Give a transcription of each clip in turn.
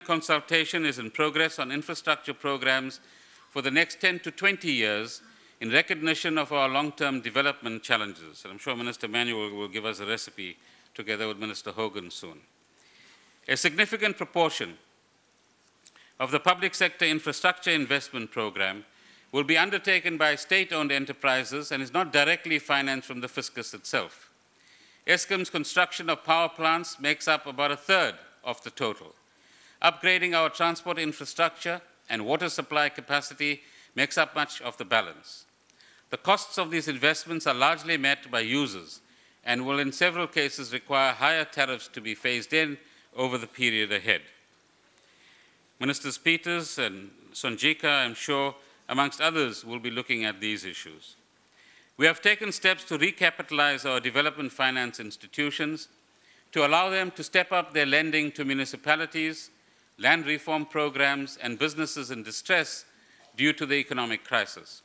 consultation is in progress on infrastructure programs for the next 10 to 20 years in recognition of our long-term development challenges. And I'm sure Minister Manuel will give us a recipe together with Minister Hogan soon. A significant proportion of the public sector infrastructure investment program will be undertaken by state-owned enterprises and is not directly financed from the fiscus itself. Eskom's construction of power plants makes up about a third of the total. Upgrading our transport infrastructure and water supply capacity makes up much of the balance. The costs of these investments are largely met by users and will in several cases require higher tariffs to be phased in over the period ahead. Ministers Peters and Sonjika, I'm sure, amongst others, will be looking at these issues. We have taken steps to recapitalize our development finance institutions to allow them to step up their lending to municipalities, land reform programs, and businesses in distress due to the economic crisis.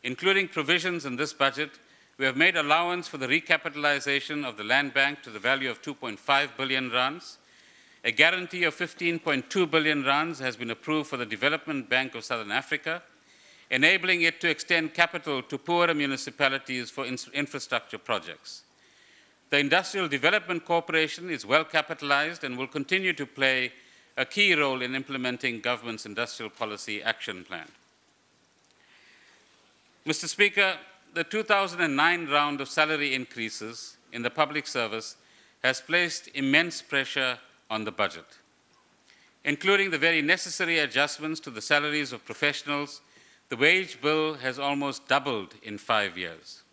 Including provisions in this budget, we have made allowance for the recapitalization of the land bank to the value of 2.5 billion rands. A guarantee of 15.2 billion rands has been approved for the Development Bank of Southern Africa, enabling it to extend capital to poorer municipalities for infrastructure projects. The Industrial Development Corporation is well capitalized and will continue to play a key role in implementing government's industrial policy action plan. Mr. Speaker, the 2009 round of salary increases in the public service has placed immense pressure on the budget, including the very necessary adjustments to the salaries of professionals. The wage bill has almost doubled in 5 years.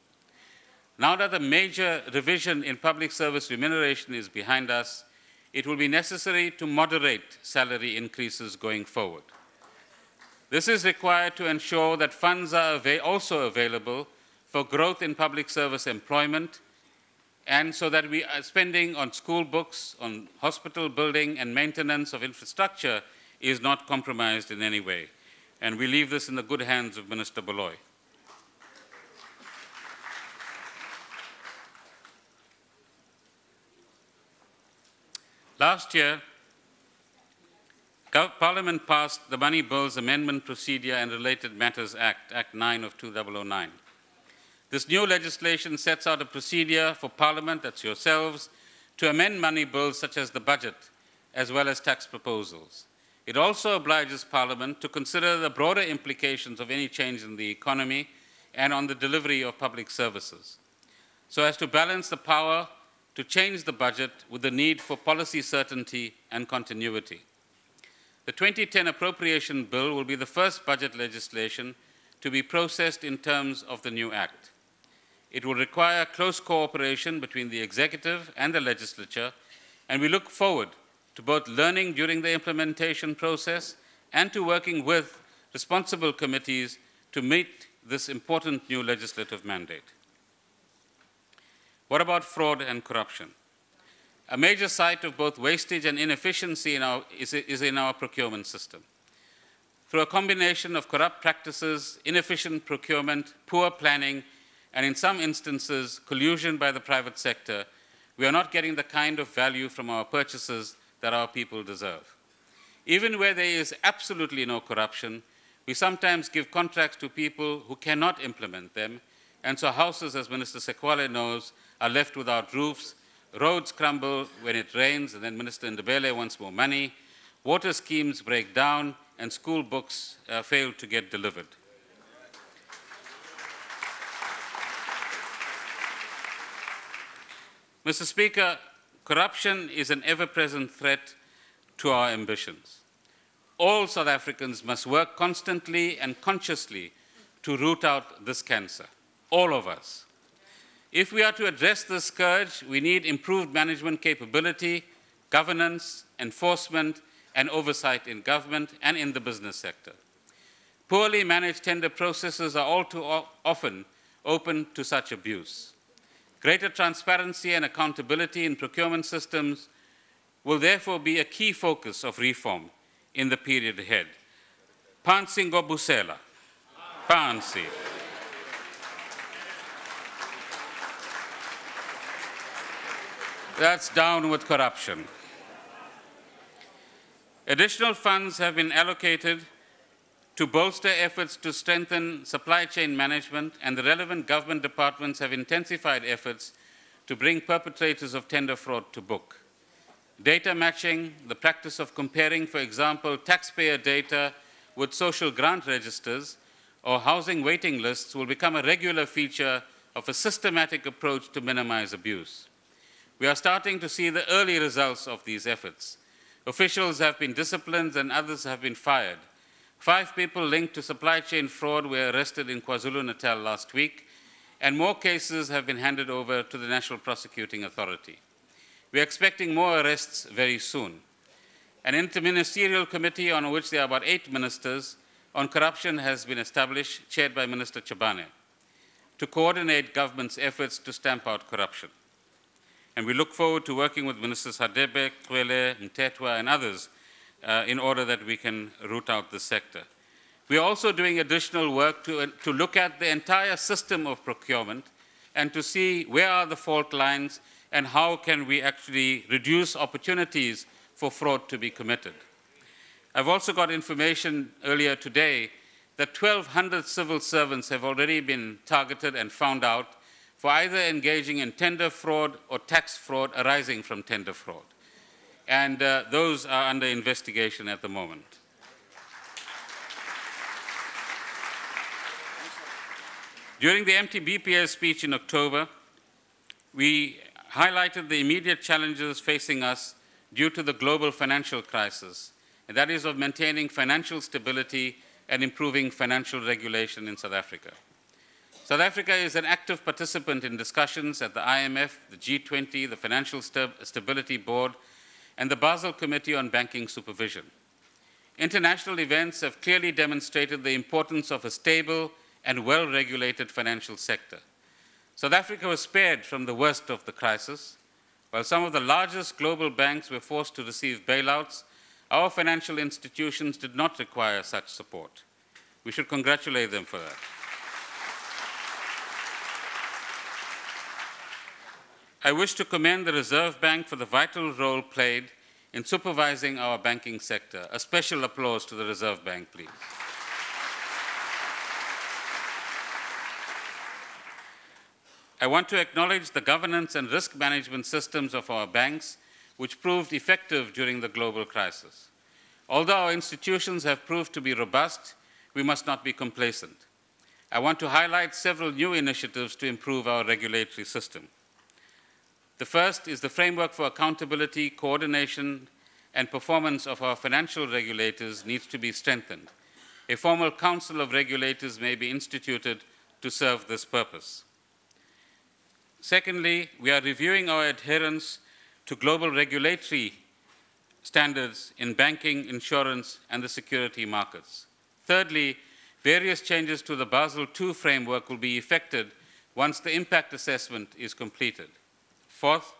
Now that the major revision in public service remuneration is behind us, it will be necessary to moderate salary increases going forward. This is required to ensure that funds are also available for growth in public service employment, and so that we are spending on school books, on hospital building and maintenance of infrastructure is not compromised in any way. And we leave this in the good hands of Minister Baloy. Last year, Parliament passed the Money Bills Amendment Procedure and Related Matters Act, Act 9 of 2009. This new legislation sets out a procedure for Parliament, that's yourselves, to amend money bills such as the budget, as well as tax proposals. It also obliges Parliament to consider the broader implications of any change in the economy and on the delivery of public services, so as to balance the power to change the budget with the need for policy certainty and continuity. The 2010 Appropriation Bill will be the first budget legislation to be processed in terms of the new Act. It will require close cooperation between the executive and the legislature, and we look forward to both learning during the implementation process and to working with responsible committees to meet this important new legislative mandate. What about fraud and corruption? A major site of both wastage and inefficiency is in our procurement system. Through a combination of corrupt practices, inefficient procurement, poor planning, and in some instances, collusion by the private sector, we are not getting the kind of value from our purchases that our people deserve. Even where there is absolutely no corruption, we sometimes give contracts to people who cannot implement them, and so houses, as Minister Sekwale knows, are left without roofs, roads crumble when it rains, and then Minister Ndebele wants more money, water schemes break down, and school books fail to get delivered. Mr. Speaker, corruption is an ever-present threat to our ambitions. All South Africans must work constantly and consciously to root out this cancer, all of us. If we are to address this scourge, we need improved management capability, governance, enforcement, and oversight in government and in the business sector. Poorly managed tender processes are all too often open to such abuse. Greater transparency and accountability in procurement systems will therefore be a key focus of reform in the period ahead. Phansi ngobusela. Phansi. That's down with corruption. Additional funds have been allocated to bolster efforts to strengthen supply chain management, and the relevant government departments have intensified efforts to bring perpetrators of tender fraud to book. Data matching, the practice of comparing, for example, taxpayer data with social grant registers or housing waiting lists will become a regular feature of a systematic approach to minimize abuse. We are starting to see the early results of these efforts. Officials have been disciplined and others have been fired. 5 people linked to supply chain fraud were arrested in KwaZulu-Natal last week, and more cases have been handed over to the National Prosecuting Authority. We are expecting more arrests very soon. An interministerial committee, on which there are about 8 ministers, on corruption has been established, chaired by Minister Chabane, to coordinate government's efforts to stamp out corruption. And we look forward to working with Ministers Hadebe, Kwele, Mtetwa, and others in order that we can root out this sector. We are also doing additional work to look at the entire system of procurement and to see where are the fault lines and how can we actually reduce opportunities for fraud to be committed. I've also got information earlier today that 1,200 civil servants have already been targeted and found out for either engaging in tender fraud or tax fraud arising from tender fraud. And those are under investigation at the moment. During the MTBPS speech in October, we highlighted the immediate challenges facing us due to the global financial crisis, and that is of maintaining financial stability and improving financial regulation in South Africa. South Africa is an active participant in discussions at the IMF, the G20, the Financial Stability Board, and the Basel Committee on Banking Supervision. International events have clearly demonstrated the importance of a stable and well-regulated financial sector. South Africa was spared from the worst of the crisis. While some of the largest global banks were forced to receive bailouts, our financial institutions did not require such support. We should congratulate them for that. I wish to commend the Reserve Bank for the vital role played in supervising our banking sector. A special applause to the Reserve Bank, please. I want to acknowledge the governance and risk management systems of our banks, which proved effective during the global crisis. Although our institutions have proved to be robust, we must not be complacent. I want to highlight several new initiatives to improve our regulatory system. The first is the framework for accountability, coordination, and performance of our financial regulators needs to be strengthened. A formal council of regulators may be instituted to serve this purpose. Secondly, we are reviewing our adherence to global regulatory standards in banking, insurance, and the security markets. Thirdly, various changes to the Basel II framework will be effected once the impact assessment is completed. Fourth,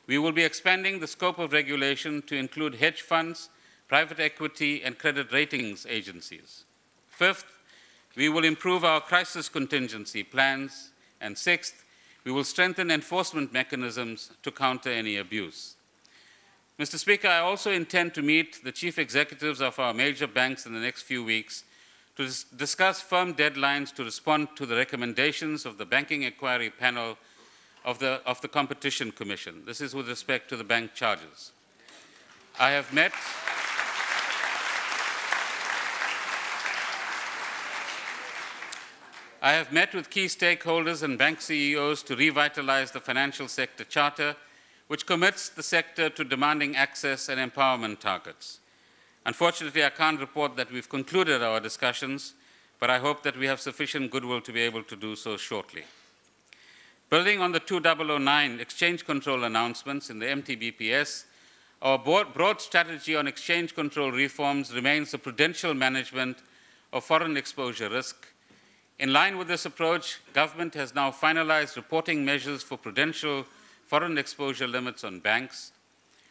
we will be expanding the scope of regulation to include hedge funds, private equity, and credit ratings agencies. Fifth, we will improve our crisis contingency plans. And sixth, we will strengthen enforcement mechanisms to counter any abuse. Mr. Speaker, I also intend to meet the chief executives of our major banks in the next few weeks to discuss firm deadlines to respond to the recommendations of the Banking Inquiry Panel of the Competition Commission. This is with respect to the bank charges. I have met with key stakeholders and bank CEOs to revitalize the financial sector charter, which commits the sector to demanding access and empowerment targets. Unfortunately, I can't report that we've concluded our discussions, but I hope that we have sufficient goodwill to be able to do so shortly. Building on the 2009 exchange control announcements in the MTBPS, our broad strategy on exchange control reforms remains the prudential management of foreign exposure risk. In line with this approach, government has now finalized reporting measures for prudential foreign exposure limits on banks,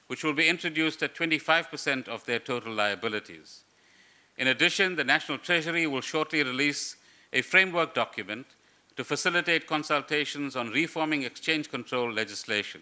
which will be introduced at 25% of their total liabilities. In addition, the National Treasury will shortly release a framework document to facilitate consultations on reforming exchange control legislation.